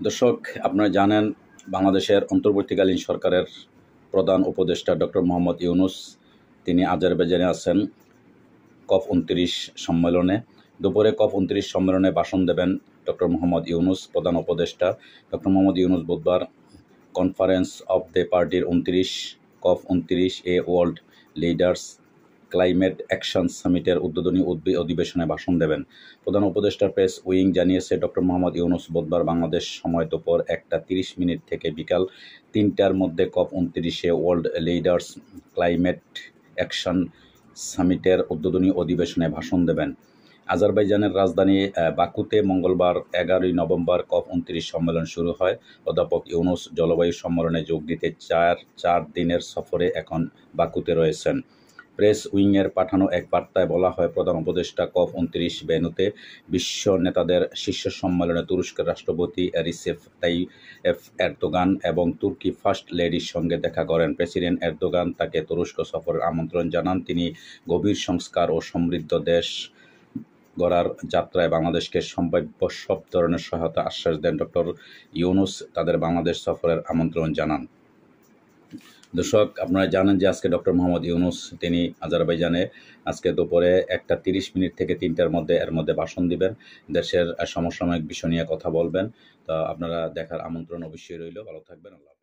দর্শক, আপনারা জানেন বাংলাদেশের অন্তর্বর্তীকালীন সরকারের প্রধান উপদেষ্টা ডক্টর মোহাম্মদ ইউনূস তিনি আজারবাইজানে আছেন COP29 সম্মেলনে। দুপুরে COP29 সম্মেলনে ভাষণ দেবেন ডক্টর মোহাম্মদ ইউনূস, প্রধান উপদেষ্টা। ডক্টর মোহাম্মদ ইউনূস বুধবার কনফারেন্স অফ দ্য পার্টির 29 COP29 এ ওয়ার্ল্ড লিডার্স ক্লাইমেট অ্যাকশন সামিটের উদ্বোধনী অধিবেশনে ভাষণ দেবেন। প্রধান উপদেষ্টার প্রেস উইং জানিয়েছে, ডক্টর মোহাম্মদ ইউনূস বুধবার বাংলাদেশ সময় দুপুর 1:30 থেকে বিকাল 3টার মধ্যে COP29 world leaders climate action সামিটের উদ্বোধনী অধিবেশনে ভাষণ দেবেন। আজারবাইজানের রাজধানী বাকুতে মঙ্গলবার 11 নভেম্বর COP29 সম্মেলন শুরু হয়। অধ্যাপক ইউনূস জলবায়ু সম্মেলনে যোগ দিতে চার দিনের সফরে এখন বাকুতে রয়েছেন। প্রেস উইংয়ের পাঠানো এক বার্তায় বলা হয়, প্রধান উপদেষ্টা COP29 ভেন্যুতে বিশ্ব নেতাদের শীর্ষ সম্মেলনে তুরস্কের রাষ্ট্রপতি রিসেপ তাইয়েপ এরদোগান এবং তুর্কি ফার্স্ট লেডির সঙ্গে দেখা করেন। প্রেসিডেন্ট এরদোগান তাকে তুরস্ক সফরের আমন্ত্রণ জানান। তিনি গভীর সংস্কার ও সমৃদ্ধ দেশ গড়ার যাত্রায় বাংলাদেশকে সম্ভাব্য সব ধরনের সহায়তা আশ্বাস দেন। ডক্টর ইউনূস তাদের বাংলাদেশ সফরের আমন্ত্রণ জানান। দর্শক, আপনারা জানেন যে আজকে ডক্টর মোহাম্মদ ইউনূস তিনি আজারবাইজানে আজকে দুপুরে 1:30 থেকে 3টার মধ্যে ভাষণ দিবেন। দেশের সমসাময়িক বিষয় নিয়ে কথা বলবেন। তো আপনারা দেখার আমন্ত্রণ অবশ্যই রইল। ভালো থাকবেন। আল্লাহ হাফেজ।